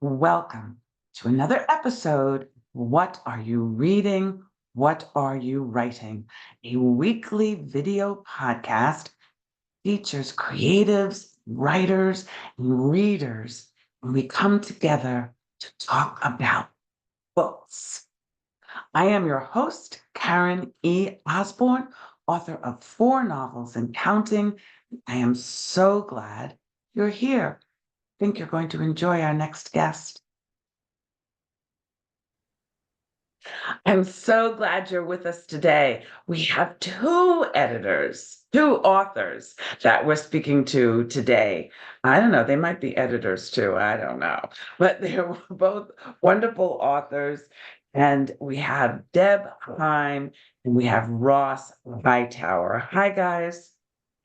Welcome to another episode. What are you reading? What are you writing? A weekly video podcast features creatives, writers, and readers, and we come together to talk about books. I am your host, Karen E. Osborne, author of 4 novels and counting. I am so glad you're here. I think you're going to enjoy our next guest. I'm so glad you're with us today. We have 2 authors that we're speaking to today. I don't know, they might be editors too. I don't know. But they're both wonderful authors. And we have Deb Heim and we have Ross Hightower. Hi, guys.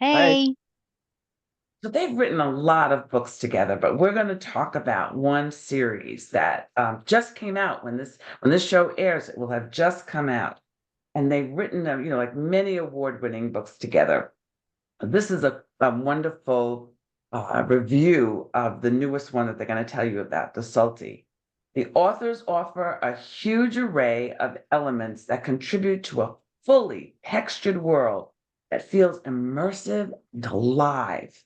Hi. Hey, So they've written a lot of books together, but we're going to talk about one series that just came out. When this show airs, it will have just come out, and they've written like many award-winning books together. This is a wonderful review of the newest one that they're going to tell you about, The Salty. The authors offer a huge array of elements that contribute to a fully textured world that feels immersive and alive.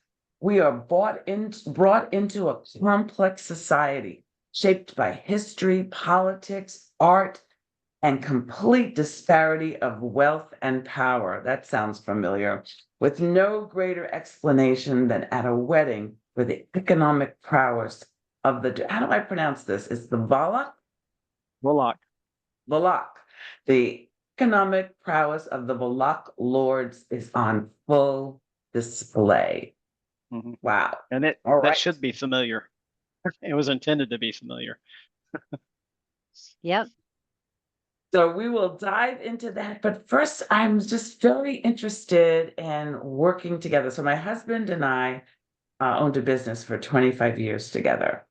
We are brought into a complex society shaped by history, politics, art, and complete disparity of wealth and power. That sounds familiar. With no greater explanation than at a wedding where the economic prowess of how do I pronounce this? It's the Warlock. Valak. The economic prowess of the Valak lords is on full display. hmm Wow. And All that right. should be familiar. It was intended to be familiar. yep. So we will dive into that. But first, I'm just very interested in working together. So my husband and I owned a business for 25 years together.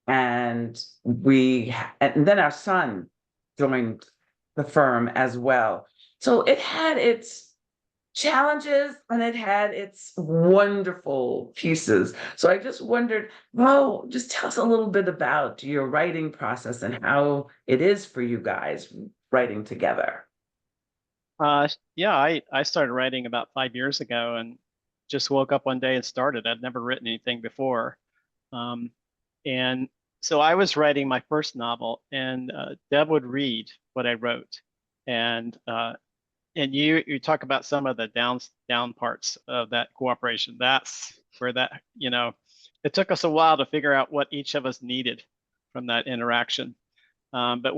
And then our son joined the firm as well. So it had its challenges and it had its wonderful pieces. So I just wondered, well, just tell us a little bit about your writing process and how it is for you guys writing together. Yeah, I started writing about 5 years ago and just woke up one day and started. I'd never written anything before. Um, and so I was writing my first novel, and Deb would read what I wrote. And you talk about some of the down parts of that cooperation. That's where it took us a while to figure out what each of us needed from that interaction. But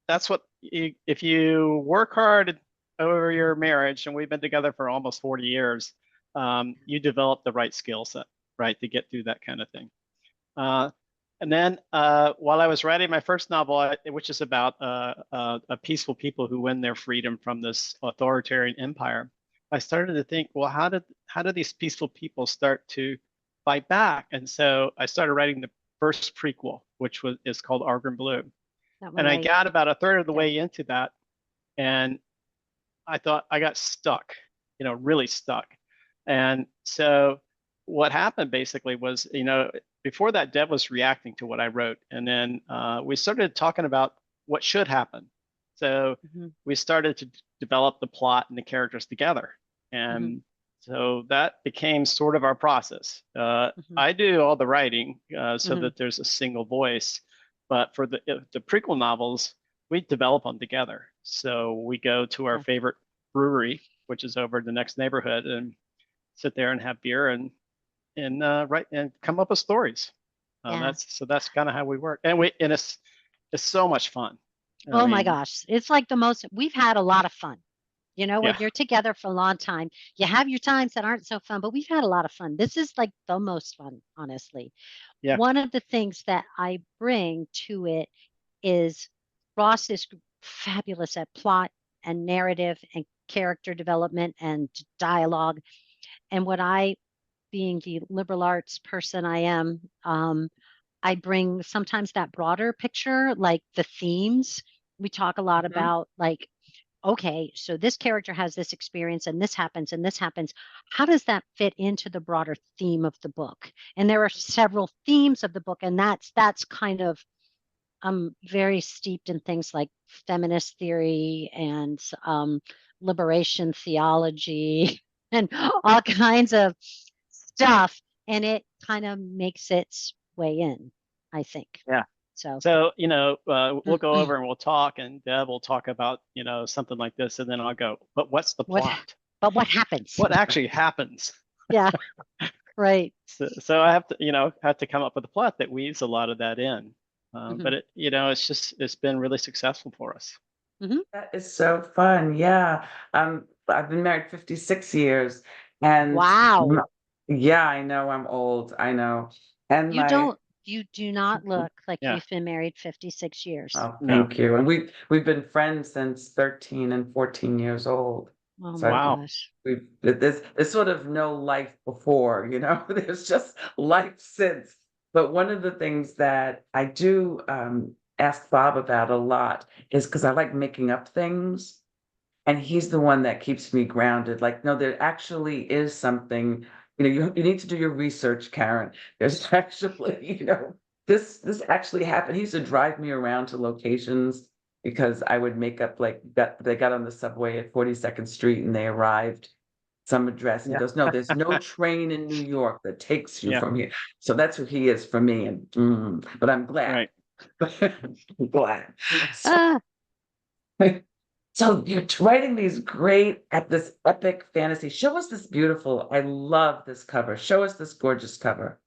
that's if you work hard over your marriage, and we've been together for almost 40 years, you develop the right skill set, right, to get through that kind of thing. And then while I was writing my first novel, which is about a peaceful people who win their freedom from this authoritarian empire, I started to think, well, how did these peaceful people start to fight back? And so I started writing the first prequel, which is called Argon Blue. That one And I I got about a third of the did. way into that, and I thought I got stuck, really stuck. And so what happened basically was, before that, Deb was reacting to what I wrote, and then we started talking about what should happen. So hmm we started to develop the plot and the characters together, hmm and so that became sort of our process. hmm I do all the writing so hmm that there's a single voice, but for the prequel novels, we develop them together. So we go to our Yeah. favorite brewery, which is over the next neighborhood, and sit there and have beer and write and come up with stories. Yeah. That's kind of how we work, and it's so much fun. I Oh my mean, gosh. It's like we've had a lot of fun. When yeah, you're together for a long time, you have your times that aren't so fun, but we've had a lot of fun. This is like the most fun, honestly. yeah, One of the things that I bring to it is Ross is fabulous at plot and narrative and character development and dialogue. And what I, being the liberal arts person I am, I bring sometimes that broader picture, like the themes. We talk a lot Mhm. about like okay, so this character has this experience and this happens and this happens. How does that fit into the broader theme of the book? And there are several themes of the book, and that's kind of very steeped in things like feminist theory and liberation theology and all kinds of stuff. And it kind of makes its way in, I think. Yeah. So, So, we'll go over and we'll talk, and Deb will talk about, something like this, and then I'll go, but what's the what, plot? but what happens? What actually happens? Yeah, right. So I have to come up with a plot that weaves a lot of that in. But it's been really successful for us. That is so fun. Yeah. I've been married 56 years and Wow. yeah, I know I'm old. I know. And You do not look like Yeah. you've been married 56 years. oh, No. thank you. And we've been friends since 13 and 14 years old. Oh So my Wow. gosh. there's sort of no life before, there's just life since. But one of the things that I do ask Bob about a lot is because I like making up things. And he's the one that keeps me grounded. Like, no, there actually is something, you need to do your research, Karen. There's actually, this actually happened. He used to drive me around to locations because I would make up like that they got on the subway at 42nd Street and they arrived some address. And he Yeah. goes, no, there's no train in New York that takes you Yeah. from here. So that's who he is for me. And but I'm glad. Right. I'm glad. So Ah, so you're writing these great at this epic fantasy. Show us this beautiful. I love this cover. Show us this gorgeous cover.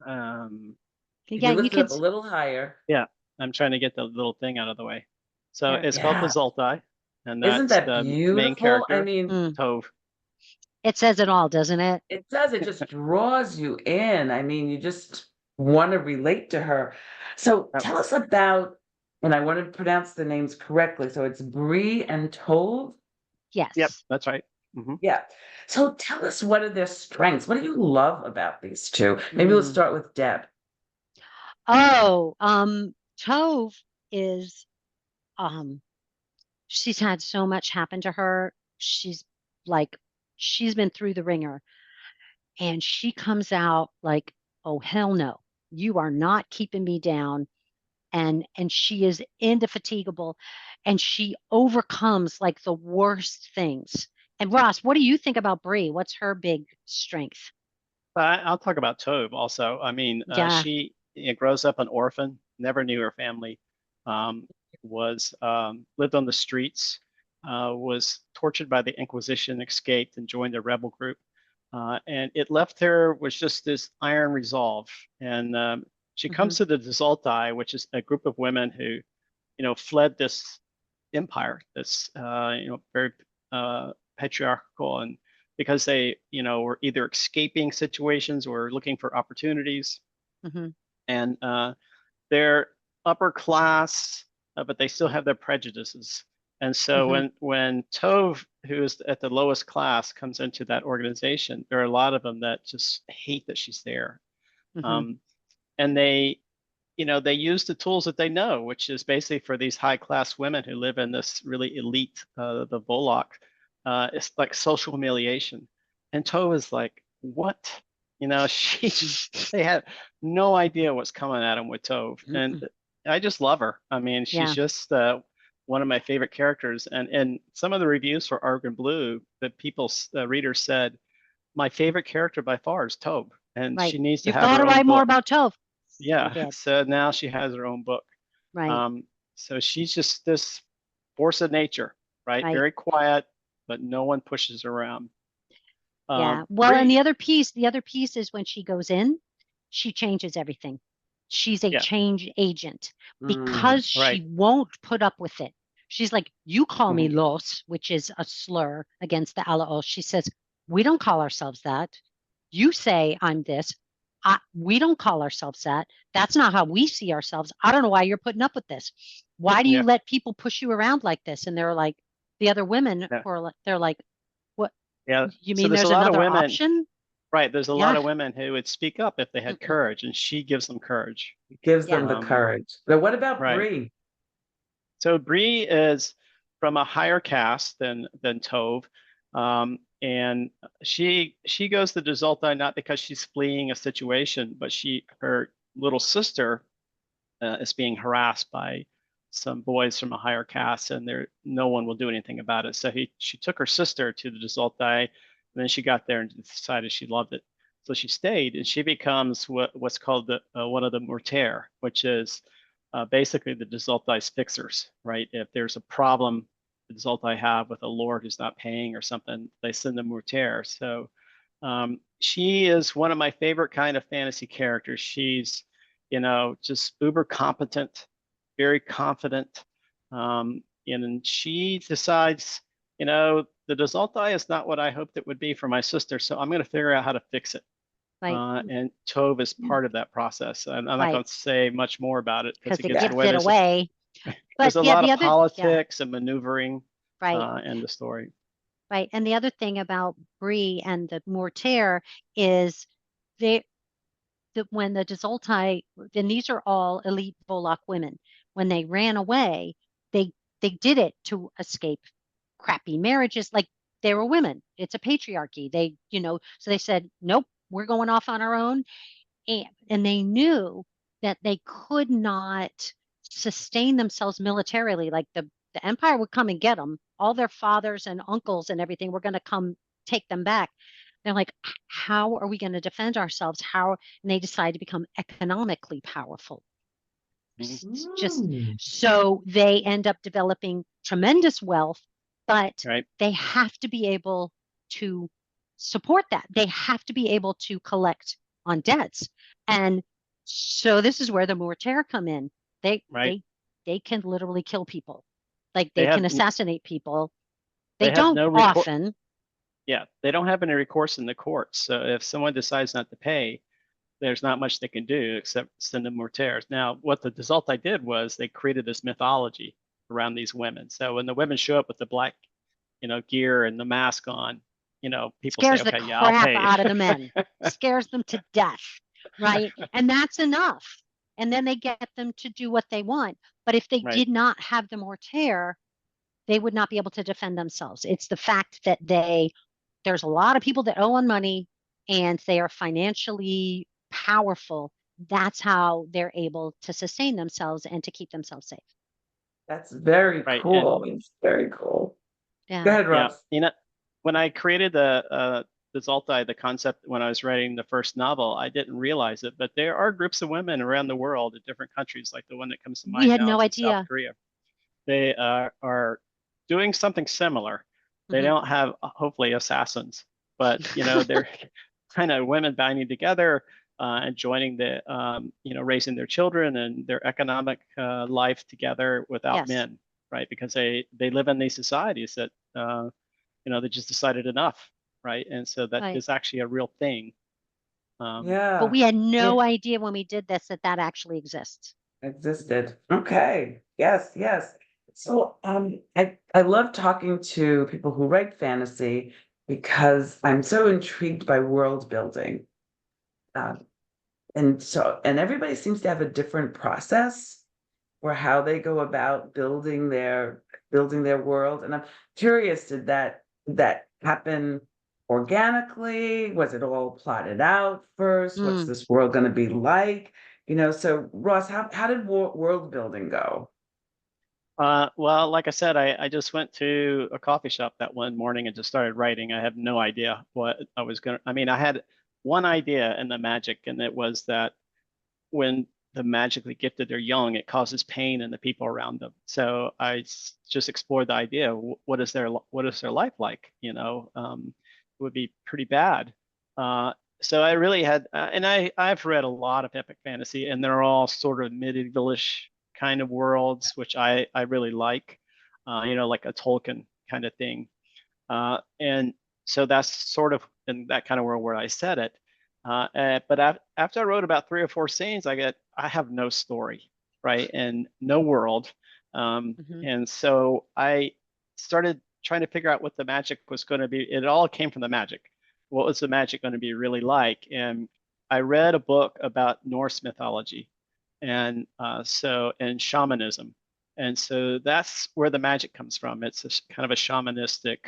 If yeah, you you lift it could. up a little higher. Yeah. I'm trying to get the little thing out of the way. So There. it's called the Yeah. Zoltai, and Isn't that's that the main beautiful? I character, mean, Tove. It says it all, doesn't it? it does. It just draws you in. I mean, you just want to relate to her. So Yep. tell us about, and I want to pronounce the names correctly. So it's Bree and Tove. Yes. Yep, that's right. Yeah. So tell us, what are their strengths? What do you love about these two? Maybe we'll start with Deb. Oh, Tove is she's had so much happen to her. She's been through the ringer, and she comes out like, oh hell no, you are not keeping me down. And she is indefatigable, and she overcomes like the worst things. And Ross, what do you think about Bree? What's her big strength? I'll talk about Tove also. I mean, Yeah. she grows up an orphan, never knew her family, was lived on the streets, was tortured by the Inquisition, escaped and joined a rebel group. And it left her with just this iron resolve. And she comes to the Dzultai, which is a group of women who, fled this empire that's, very patriarchal, and because they, were either escaping situations or looking for opportunities. And they're upper class, but they still have their prejudices. And so when Tove, who is at the lowest class, comes into that organization, there are a lot of them that just hate that she's there. And they use the tools that they know, which is basically for these high class women who live in this really elite, the Volok. It's like social humiliation. And Tove is like, what? They had no idea what's coming at them with Tove. And I just love her. I mean, she's just one of my favorite characters. And some of the reviews for Arg and Blue, that readers said, my favorite character by far is Tove. And she needs to You've have got her to own write more book. about Tove. Yeah. So now she has her own book. Right. So she's just this force of nature, right? Very quiet, but no one pushes her around. Yeah. Well, and the other piece is when she goes in, she changes everything. She's a change agent because she won't put up with it. She's like, you call me Los, which is a slur against the Alaos. She says, we don't call ourselves that. You say I'm this. We don't call ourselves that. That's not how we see ourselves. I don't know why you're putting up with this. Why do you let people push you around like this? And they're like, the other women, they're like, what? Yeah. You mean there's another option? Right. There's a lot of women who would speak up if they had courage, and she gives them courage. Gives them the courage. But what about Bree? So Bree is from a higher caste than Tove. And she goes to Dazultai not because she's fleeing a situation, but her little sister is being harassed by some boys from a higher caste, and no one will do anything about it. So she took her sister to the Dazultai, and then she got there and decided she loved it. So she stayed, and she becomes what's called one of the Murter, which is basically the Dazultai's fixers, right? If there's a problem the Dazultai have with a lord who's not paying or something, they send the Murter. So she is one of my favorite kind of fantasy characters. She's, just uber competent, very confident. And she decides, the Dazultai is not what I hoped it would be for my sister, so I'm going to figure out how to fix it. Right. And Tove is part of that process. And I'm not going Right. to say much more about it because Because it it gets gives away. it away. But There's a yeah, lot the of other, politics and maneuvering right. in the story. Right. And the other thing about Bree and the Mortaire is they when the Desultai, and these are all elite Volok women, when they ran away, they did it to escape crappy marriages. Like they were women. It's a patriarchy. So they said, nope, we're going off on our own. And they knew that they could not sustain themselves militarily. Like the empire would come and get them. All their fathers and uncles and everything were going to come take them back. They're like, how are we going to defend ourselves? And they decide to become economically powerful. Just so they end up developing tremendous wealth, but right. they have to be able to support that. They have to be able to collect on debts. And so this is where the Mortaire come in. They right. they can literally kill people. Like They can have assassinate people. They They have don't no often. Yeah, they don't have any recourse in the courts. So if someone decides not to pay, there's not much they can do except send them mortaires. Now, what the Dazultai did was they created this mythology around these women. So when the women show up with the black, gear and the mask on, people say, Scares the okay, yeah, I'll crap pay. out of the men. Scares them to death, right? And that's enough. And then they get them to do what they want. But if they Right. did not have the mortaire, they would not be able to defend themselves. It's the fact that there's a lot of people that owe on money and they are financially powerful. That's how they're able to sustain themselves and to keep themselves safe. That's very Right. cool. It's very cool. Yeah. Go ahead, Yeah. Ross. When I created the Zoltai, the concept when I was writing the first novel, I didn't realize it, but there are groups of women around the world in different countries, like the one that comes to We mind had now no is in South idea. Korea. They are doing something similar. They Mhm. don't have hopefully assassins, but they're kind of women binding together and joining raising their children and their economic life together without Yes. men, right? Because they live in these societies that they just decided enough, right? And so that Right. is actually a real thing. Yeah. But we had no Yeah. idea when we did this that actually exists. Existed. Okay. Yes, yes. So I love talking to people who write fantasy because I'm so intrigued by world building. Um, and everybody seems to have a different process for how they go about building their world. And I'm curious, did that happen organically? Was it all plotted out first? What's this world going to be like? So Ross, how did world building go? Well, like I said, I just went to a coffee shop that one morning and just started writing. I have no idea what I was going to, I had one idea in the magic, and it was that when the magically gifted are young, it causes pain in the people around them. So just explored the idea. What is their life like? It would be pretty bad. So I really had, and I've read a lot of epic fantasy, and they're all sort of medievalish kind of worlds, which I really like. Like a Tolkien kind of thing. And so that's sort of in that kind of world where I set it. But after I wrote about 3 or 4 scenes, I have no story, right, and no world, and so I started trying to figure out what the magic was going to be. It all came from the magic. What was the magic going to be really like? And I read a book about Norse mythology, and and shamanism, And so that's where the magic comes from. It's kind of a shamanistic.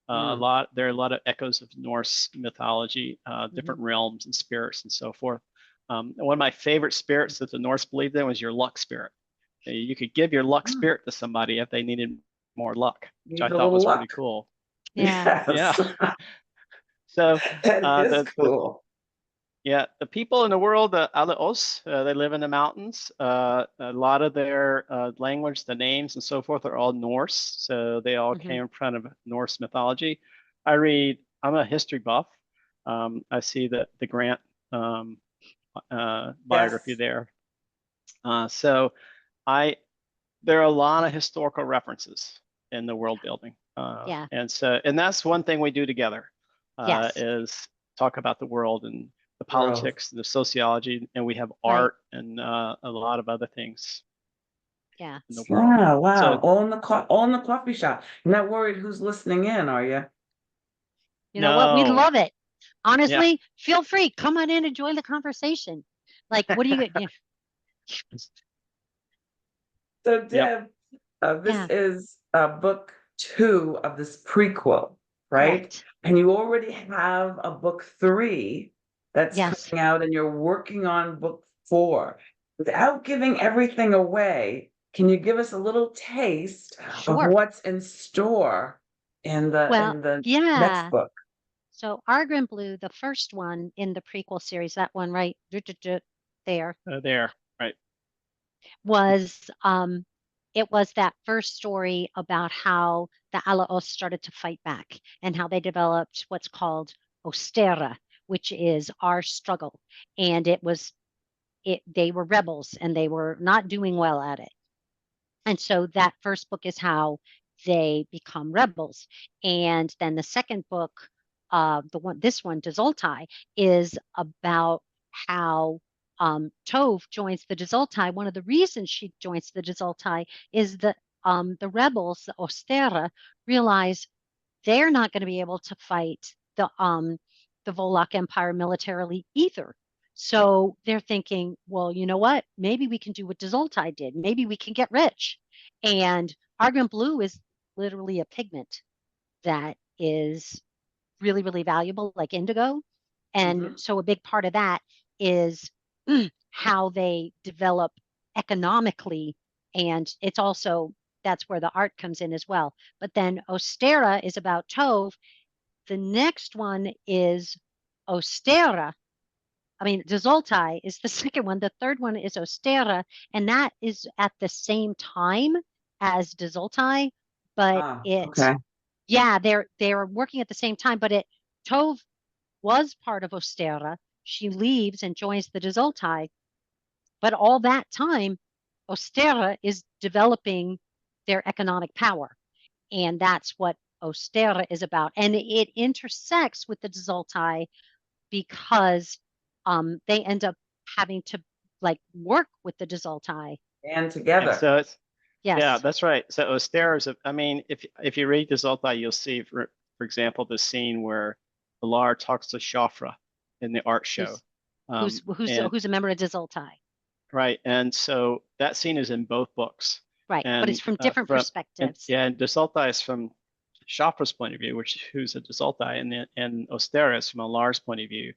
There are a lot of echoes of Norse mythology, different realms and spirits and so forth. One of my favorite spirits that the Norse believed in was your luck spirit. You could give your luck spirit to somebody if they needed more luck, which Need I a thought little was luck. pretty cool. Yeah. Yeah. Yes. So That is cool. the people in the world, the Alaos, they live in the mountains. A lot of their language, the names and so forth, are all Norse. So they all came from Norse mythology. I'm a history buff. I see the Grant biography Yes. there. So there are a lot of historical references in the world building. Yeah. And that's one thing we do together, Yes. is talk about the world and the World. politics, the sociology, and we have Right. art and a lot of other things Yeah. in the world. Yeah, wow. So All in the coffee shop. You're not worried who's listening in, are you? You know what? We no, love it. yeah, Honestly, feel free. Come on in and join the conversation. Like, what do you? So, yep, Deb, this Yeah. is book 2 of this prequel, right? Correct. And you already have a book 3 that's Yes. coming out, and you're working on book 4. Without giving everything away, can you give us a little taste of Sure. what's in store in Well, the next yeah. book? So Argrin Blue, the first one in the prequel series, that one right there there, right. was it was that first story about how the Alaos started to fight back and how they developed what's called Ostera, which is our struggle. And they were rebels and they were not doing well at it. And so that first book is how they become rebels. And then the second book, this one, Dazoltai, is about how Tove joins the Dazoltai. One of the reasons she joins the Dazoltai is that the rebels, the Ostera, realize they're not going to be able to fight the Volok Empire militarily either. So they're thinking, well, you know what? Maybe we can do what Dazoltai did. Maybe we can get rich. And argent blue is literally a pigment that is really, really valuable, like indigo. And so a big part of that is how they develop economically. And it's also, that's where the art comes in as well. But then Ostera is about Tove. The next one is Ostera. I mean, Dazoltai is the second one. The third one is Ostera, and that is at the same time as Dazoltai, but Okay. yeah, they're working at the same time. But Tove was part of Ostera. She leaves and joins the Dazoltai, but all that time, Ostera is developing their economic power, and that's what Ostera is about. And it intersects with the Dazoltai because they end up having to like work with the Dazoltai. And And together. so it's yeah, Yes. that's right. So Ostera is, I mean, if you read Dazoltai, you'll see, for example, the scene where Alar talks to Shafra in the art show. Who's a member of Dazoltai. Right, and so that scene is in both books. Right, and but it's from different perspectives. And Dazoltai is from Shafra's point of view, who's a Dazoltai, and Ostera is from Alar's point of view,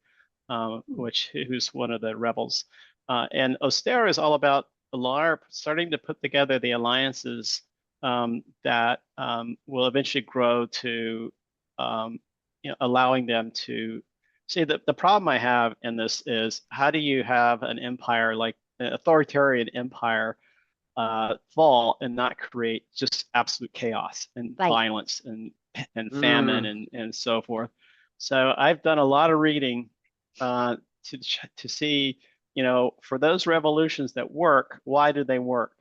who's one of the rebels. And Ostera is all about Alar starting to put together the alliances that will eventually grow to allowing them to see. The problem I have in this is, how do you have an empire, like an authoritarian empire, fall and not create just absolute chaos and violence and famine and so forth. So I've done a lot of reading to see, for those revolutions that work, why do they work?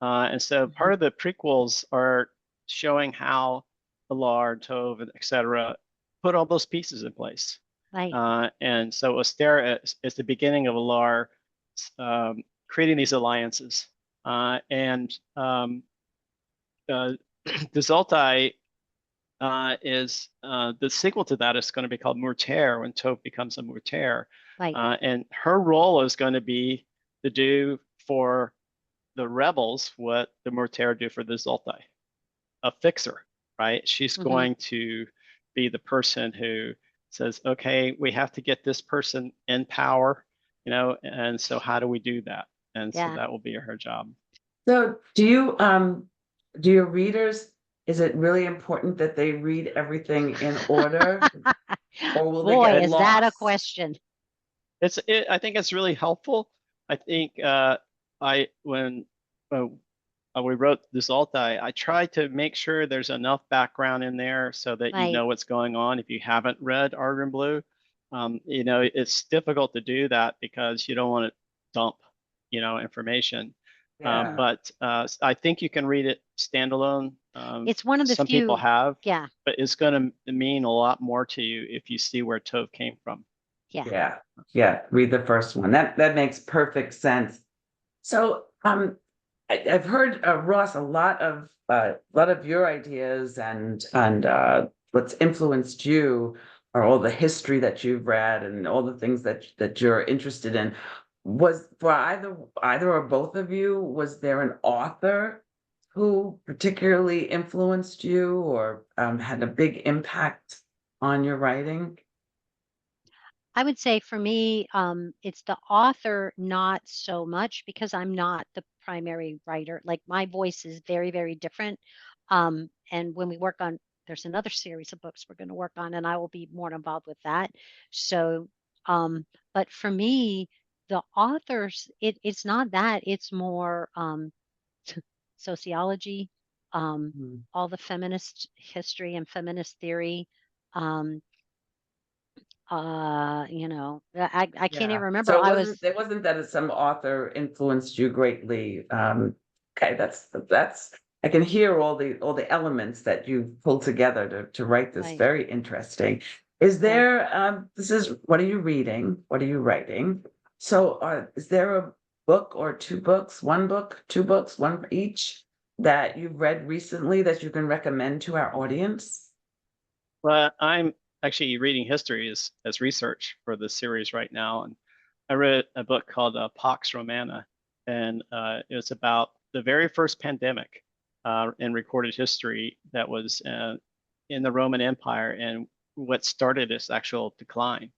And so part of the prequels are showing how Alar, Tove, et cetera, put all those pieces in place. Right. And so Ostera is the beginning of Alar creating these alliances. And Dazoltai is the sequel to that is going to be called Murter, when Tove becomes a Murter. Right. And her role is going to be to do for the rebels what the Mortair do for the Zoltai, a fixer, right? She's Mhm. going to be the person who says, okay, we have to get this person in power, and so how do we do that? And so Yeah. that will be her job. So do your readers, is it really important that they read everything in order, or will they Boy, get is that a lost? question. I think it's really helpful. I think when we wrote this Altai, I tried to make sure there's enough background in there so that you Right. know what's going on if you haven't read Argon Blue. It's difficult to do that because you don't want to dump, information. Yeah. But I think you can read it standalone. It's one of the Some people few, have, yeah, but it's going to mean a lot more to you if you see where Tove came from. yeah. Yeah, read the first one. That makes perfect sense. So I've heard, Ross, a lot of your ideas and what's influenced you are all the history that you've read and all the things that you're interested in. Was for either or both of you, was there an author who particularly influenced you or had a big impact on your writing? I would say for me, it's the author, not so much because I'm not the primary writer. Like my voice is very, very different. And when we work on, there's another series of books we're going to work on, and I will be more involved with that. So, but for me, the authors, it's not that, it's more sociology, Mm. all the feminist history and feminist theory. Um, I can't even Yeah. remember. So I was it wasn't that some author influenced you greatly. Okay, that's I can hear all the elements that you pulled together to write this. like, Very interesting. Is yeah. there this is what are you reading? What are you writing? So is there a book or two books, one book, two books, one each that you've read recently that you can recommend to our audience? Well, I'm actually reading history as research for this series right now, and I read a book called Pax Romana, and it was about the very first pandemic in recorded history that was in the Roman Empire and what started its actual decline.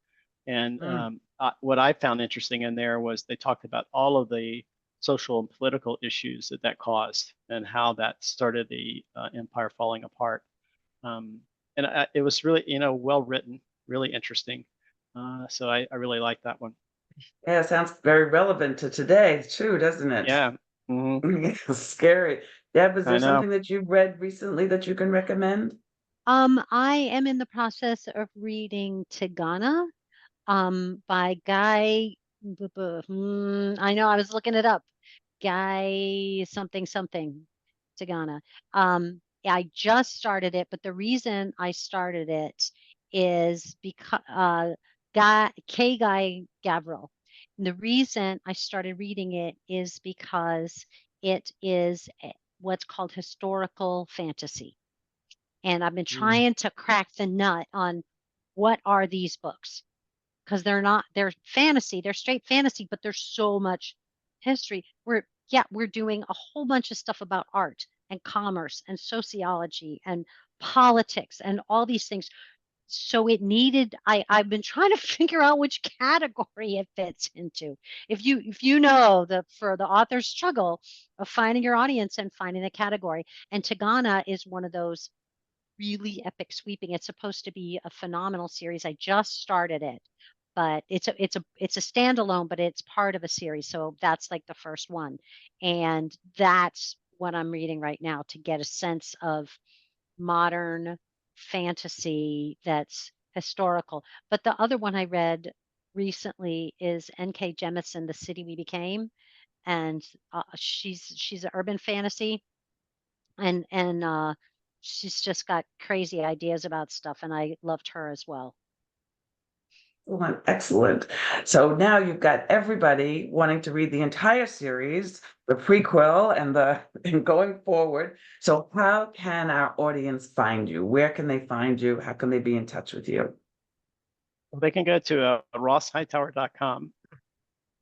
And Mm. what I found interesting in there was they talked about all of the social and political issues that caused and how that started the empire falling apart. Um, and it was really, well written, really interesting. So I really like that one. Yeah, it sounds very relevant to today too, doesn't it? Yeah, hmm Scary. Deb, is I there know. something that you've read recently that you can recommend? I am in the process of reading Tigana, by Guy. I know I was looking it up. Guy something something Tigana. Yeah, I just started it, but the reason I started it is because Guy Gavriel. And the reason I started reading it is because it is what's called historical fantasy. And I've been Mm. trying to crack the nut on what are these books, because they're fantasy, they're straight fantasy, but there's so much history. We're doing a whole bunch of stuff about art and commerce and sociology and politics and all these things. So I've been trying to figure out which category it fits into. If you know for the author's struggle of finding your audience and finding a category, and Tagana is one of those really epic sweeping. It's supposed to be a phenomenal series. I just started it, but it's a standalone, but it's part of a series. So that's like the first one. And that's what I'm reading right now to get a sense of modern fantasy that's historical. But the other one I read recently is N.K. Jemisin, The City We Became. And she's an urban fantasy, and she's just got crazy ideas about stuff, and I loved her as well. Excellent, excellent. So now you've got everybody wanting to read the entire series, the prequel and going forward. So how can our audience find you? Where can they find you? How can they be in touch with you? Well, they can go to rosshightower.com.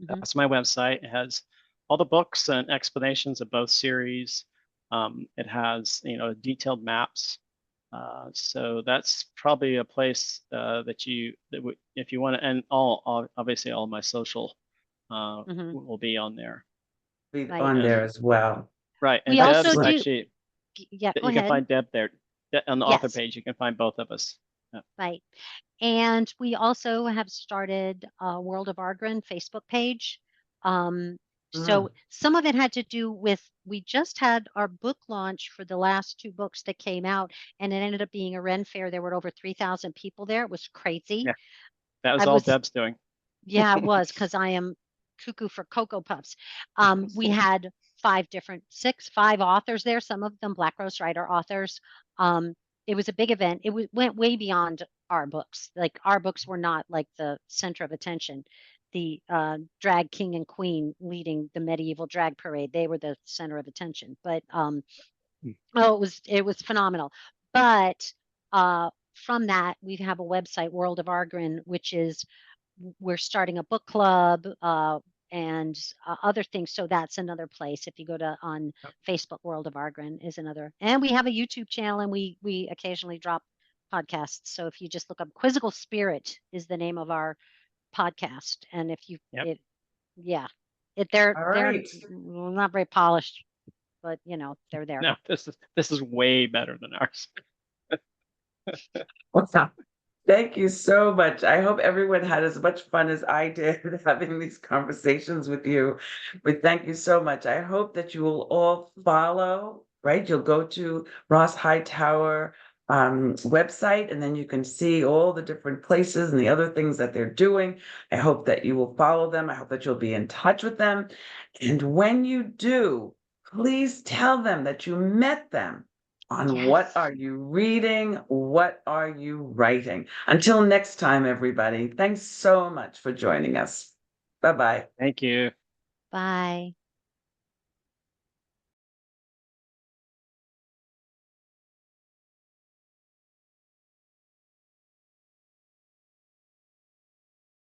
Mhm. That's my website. It has all the books and explanations of both series. It has, detailed maps. So that's probably a place if you want to, and obviously all my social Mhm. will be on there. Be Right. on And there as well. right, We and also Deb's do. actually, Yeah, go you can ahead. find Deb there. On the author Yes. page, you can find both of us. Yeah. Right. And we also have started a World of Argren Facebook page. So some of it had to do with, we just had our book launch for the last 2 books that came out, and it ended up being a Ren fair. There were over 3,000 people there. It was crazy. Yeah. That was I all was, Deb's doing. yeah, it was, because I am cuckoo for Cocoa Puffs. We had 5 authors there, some of them Black Rose Writer authors. It was a big event. Went way beyond our books. Like, our books were not like the center of attention. The drag king and queen leading the medieval drag parade, they were the center of attention. But oh, it was phenomenal. But from that, we have a website, World of Argren, which is, we're starting a book club and other things. So that's another place. If you go to on Facebook, World of Argren is another. And we have a YouTube channel, and we occasionally drop podcasts. So if you just look up, Quizzical Spirit is the name of our podcast. And if you, Yep. they're All right. not very polished, but they're there. No, this is way better than ours. Wow. Thank you so much. I hope everyone had as much fun as I did having these conversations with you. But thank you so much. I hope that you will all follow, right? You'll go to Ross Hightower website, and then you can see all the different places and the other things that they're doing. I hope that you will follow them. I hope that you'll be in touch with them. And when you do, please tell them that you met them on what Yes. are you reading? What are you writing? Until next time, everybody, thanks so much for joining us. Bye-bye. Thank you. Bye.